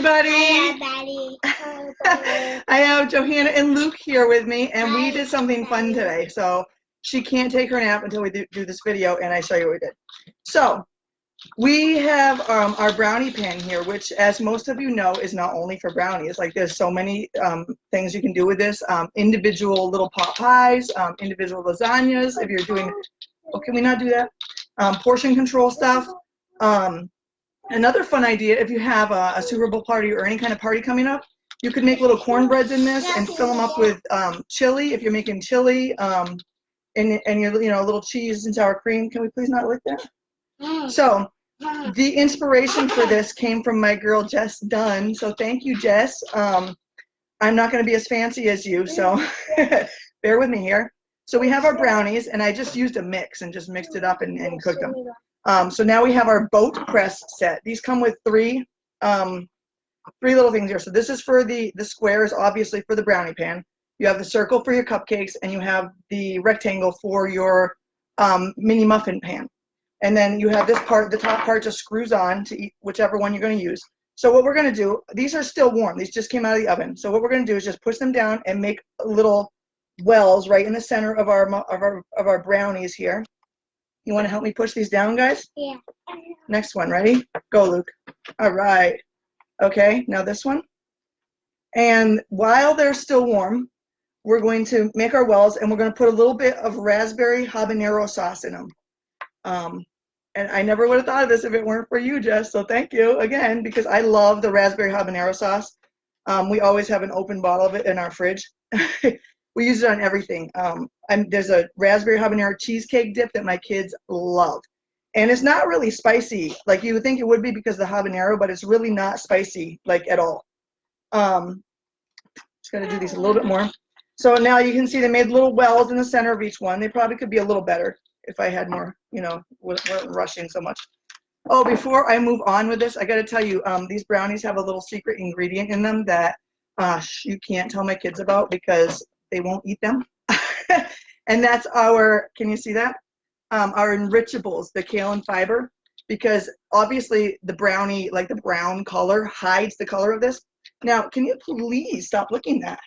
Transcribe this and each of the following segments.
everybody. Hi, everybody. I have Johanna and Luke here with me, and we did something fun today. So she can't take her nap until we do this video, and I show you what we did. So we have our brownie pan here, which, as most of you know, is not only for brownies. Like, there's so many things you can do with this. Individual little pot pies, individual lasagnas. If you're doing, oh, can we not do that? Portion control stuff. Another fun idea, if you have a Super Bowl party or any kind of party coming up, you could make little cornbreads in this and fill them up with chili, if you're making chili, and your, a little cheese and sour cream. Can we please not lick that? So the inspiration for this came from my girl Jess Dunn. So thank you, Jess. I'm not going to be as fancy as you, so bear with me here. So we have our brownies, and I just used a mix and just mixed it up and cooked them. So now we have our boat press set. These come with three little things here. So this is for the squares, obviously, for the brownie pan. You have the circle for your cupcakes, and you have the rectangle for your mini muffin pan. And then you have this part, the top part just screws on to whichever one you're going to use. So what we're going to do, these are still warm. These just came out of the oven. So what we're going to do is just push them down and make little wells right in the center of our brownies here. You want to help me push these down, guys? Yeah. Next one, ready? Go, Luke. All right. Okay, now this one. And while they're still warm, we're going to make our wells, and we're going to put a little bit of raspberry habanero sauce in them. And I never would have thought of this if it weren't for you, Jess, so thank you again, because I love the raspberry habanero sauce. We always have an open bottle of it in our fridge. We use it on everything. There's a raspberry habanero cheesecake dip that my kids love. And it's not really spicy like you would think it would be because of the habanero, but it's really not spicy, like, at all. Just going to do these a little bit more. So now you can see they made little wells in the center of each one. They probably could be a little better if I had more, wasn't rushing so much. Oh, before I move on with this, I got to tell you, these brownies have a little secret ingredient in them that you can't tell my kids about because they won't eat them. And that's can you see that? Our enrichables, the kale and fiber, because obviously the brownie, like the brown color, hides the color of this. Now, can you please stop looking at that?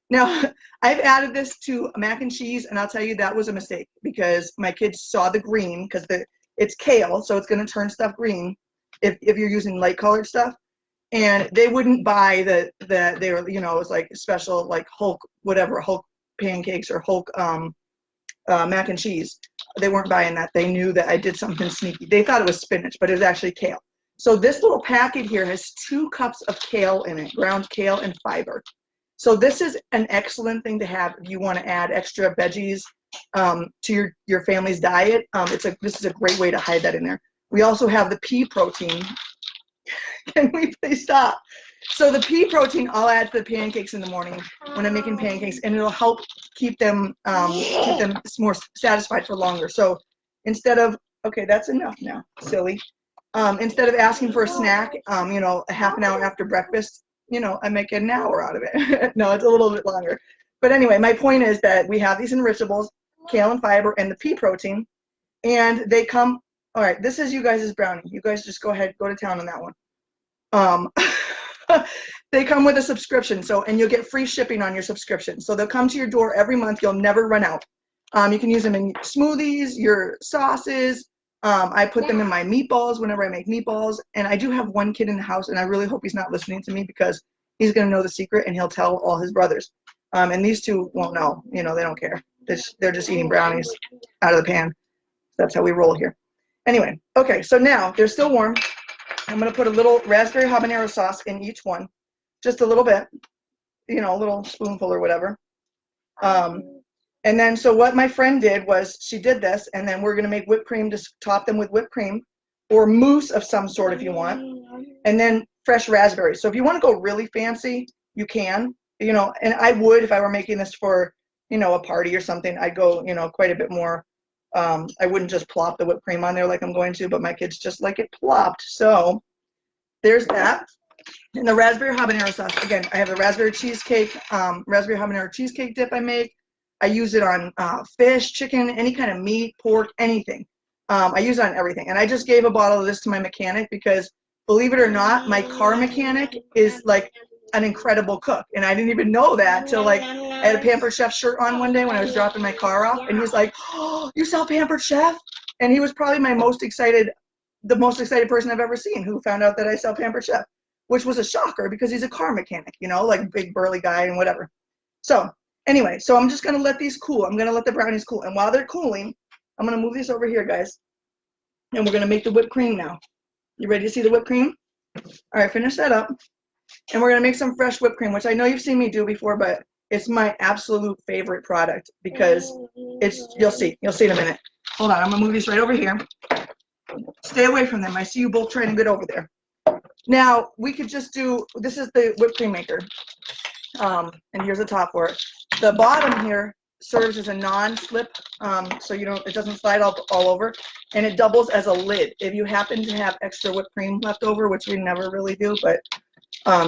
Now, I've added this to mac and cheese, and I'll tell you that was a mistake because my kids saw the green, because it's kale, so it's going to turn stuff green if you're using light colored stuff. And they wouldn't buy they were, it was like special, like Hulk, whatever, Hulk pancakes or Hulk mac and cheese. They weren't buying that. They knew that I did something sneaky. They thought it was spinach, but it was actually kale. So this little packet here has 2 cups of kale in it, ground kale and fiber. So this is an excellent thing to have if you want to add extra veggies to your family's diet. This is a great way to hide that in there. We also have the pea protein. Can we please stop? So the pea protein I'll add to the pancakes in the morning when I'm making pancakes, and it'll help keep them more satisfied for longer. So instead of, okay, that's enough now, silly. Instead of asking for a snack, a half an hour after breakfast, I make an hour out of it. No, it's a little bit longer. But anyway, my point is that we have these enrichables, kale and fiber, and the pea protein, and they come. All right, this is you guys' brownie. You guys just go ahead, go to town on that one. They come with a subscription, and you'll get free shipping on your subscription. So they'll come to your door every month. You'll never run out. You can use them in smoothies, your sauces. I put them in my meatballs whenever I make meatballs. And I do have one kid in the house, and I really hope he's not listening to me because he's going to know the secret and he'll tell all his brothers. And these two won't know. They don't care. They're just eating brownies out of the pan. That's how we roll here. Anyway, okay, so now they're still warm. I'm going to put a little raspberry habanero sauce in each one, just a little bit, a little spoonful or whatever. And then, so what my friend did was she did this, and then we're going to make whipped cream to top them with whipped cream or mousse of some sort if you want, and then fresh raspberries. So if you want to go really fancy, you can, and I would, if I were making this for, a party or something, I'd go, quite a bit more. I wouldn't just plop the whipped cream on there like I'm going to, but my kids just like it plopped. So there's that. And the raspberry habanero sauce, again, I have the raspberry habanero cheesecake dip I make. I use it on fish, chicken, any kind of meat, pork, anything. I use it on everything. And I just gave a bottle of this to my mechanic because believe it or not, my car mechanic is like an incredible cook. And I didn't even know that till like I had a Pampered Chef shirt on one day when I was dropping my car off. And he's like, oh, you sell Pampered Chef? And he was probably the most excited person I've ever seen who found out that I sell Pampered Chef, which was a shocker because he's a car mechanic, you know, like big burly guy and whatever. So anyway, so I'm just going to let these cool. I'm going to let the brownies cool. And while they're cooling, I'm going to move these over here, guys. And we're going to make the whipped cream now. You ready to see the whipped cream? All right, finish that up. And we're going to make some fresh whipped cream, which I know you've seen me do before, but it's my absolute favorite product because you'll see in a minute. Hold on, I'm going to move these right over here. Stay away from them. I see you both trying to get over there. Now, we could just do, this is the whipped cream maker. And here's the top for it. The bottom here serves as a non-slip, so it doesn't slide all over, and it doubles as a lid. If you happen to have extra whipped cream left over, which we never really do, but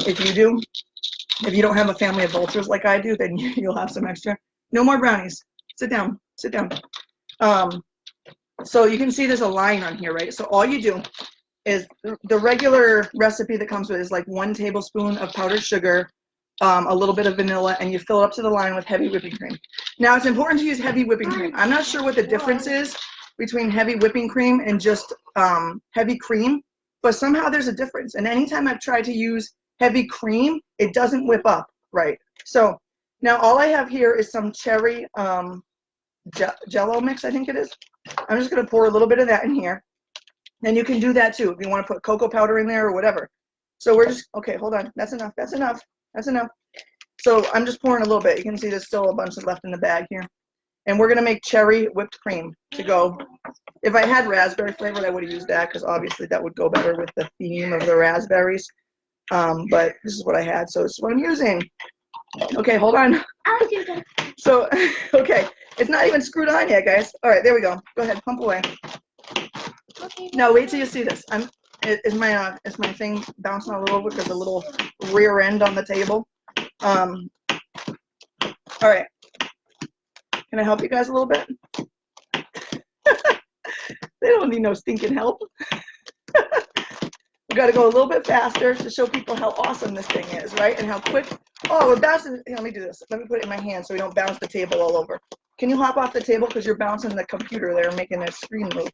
if you do, if you don't have a family of vultures like I do, then you'll have some extra. No more brownies. Sit down. Sit down. So you can see there's a line on here, right? So all you do is the regular recipe that comes with is like 1 tablespoon of powdered sugar, a little bit of vanilla, and you fill it up to the line with heavy whipping cream. Now, it's important to use heavy whipping cream. I'm not sure what the difference is between heavy whipping cream and just heavy cream, but somehow there's a difference. And anytime I've tried to use heavy cream, it doesn't whip up right. So now all I have here is some cherry Jello mix, I think it is. I'm just going to pour a little bit of that in here. And you can do that too if you want to put cocoa powder in there or whatever. So we're just, okay, hold on. That's enough. That's enough. That's enough. So I'm just pouring a little bit. You can see there's still a bunch left in the bag here. And we're going to make cherry whipped cream to go. If I had raspberry flavored, I would have used that because obviously that would go better with the theme of the raspberries. But this is what I had, so this is what I'm using. Okay, hold on. So, okay, it's not even screwed on yet, guys. All right, there we go. Go ahead, pump away. No, wait till you see this. Is my thing bouncing all over because the little rear end on the table? All right. Can I help you guys a little bit? They don't need no stinking help. We got to go a little bit faster to show people how awesome this thing is, right? And how quick. Oh, we're bouncing. Here, let me do this. Let me put it in my hand so we don't bounce the table all over. Can you hop off the table because you're bouncing the computer there, making the screen move,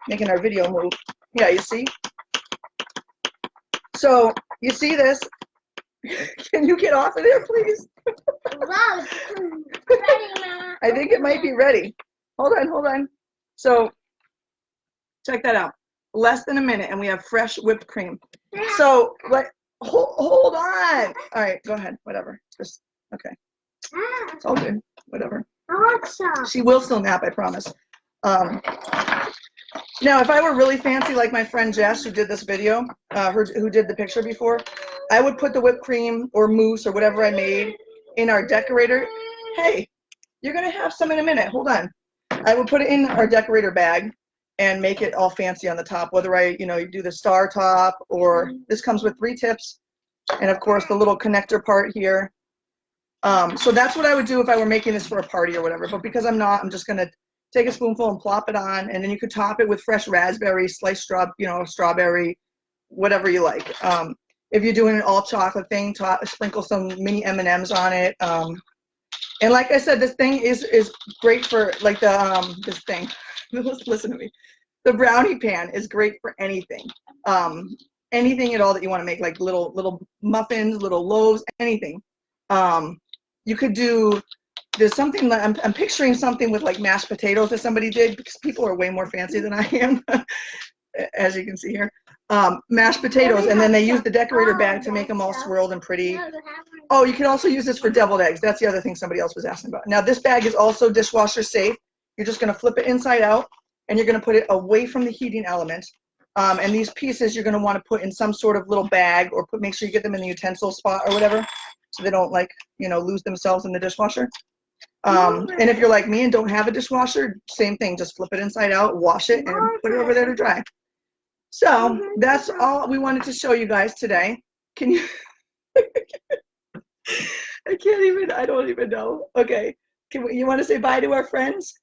making our video move. Yeah, you see? So, you see this? Can you get off of there, please? I think it might be ready. Hold on. So, check that out. Less than a minute, and we have fresh whipped cream. So, like, hold on. All right, go ahead. Whatever. Just, okay. It's all good. Whatever. She will still nap, I promise. Now, if I were really fancy like my friend Jess, who did this video, who did the picture before, I would put the whipped cream or mousse or whatever I made in our decorator. Hey, you're going to have some in a minute. Hold on. I would put it in our decorator bag and make it all fancy on the top, whether you do the star top or this comes with 3 tips and, of course, the little connector part here. So that's what I would do if I were making this for a party or whatever. But because I'm not, I'm just going to take a spoonful and plop it on, and then you could top it with fresh raspberry, sliced strawberry, whatever you like. If you're doing an all chocolate thing, sprinkle some mini M&Ms on it. And like I said, this thing is great for like this thing. Listen to me. The brownie pan is great for anything. Anything at all that you want to make, like little muffins, little loaves, anything. You could do. There's something that I'm picturing something with like mashed potatoes that somebody did because people are way more fancy than I am, as you can see here. Mashed potatoes, and then they use the decorator bag to make them all swirled and pretty. Oh, you can also use this for deviled eggs. That's the other thing somebody else was asking about. Now, this bag is also dishwasher safe. You're just going to flip it inside out, and you're going to put it away from the heating element. And these pieces you're going to want to put in some sort of little bag, or make sure you get them in the utensil spot or whatever, so they don't lose themselves in the dishwasher. And if you're like me and don't have a dishwasher, same thing. Just flip it inside out, wash it, and put it over there to dry. So that's all we wanted to show you guys today. Can you? I don't even know. Okay. You want to say bye to our friends?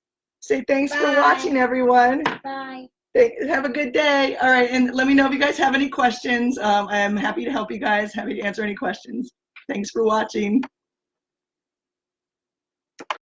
Say thanks for watching, everyone. Bye. Have a good day. All right, and let me know if you guys have any questions. I'm happy to help you guys, happy to answer any questions. Thanks for watching.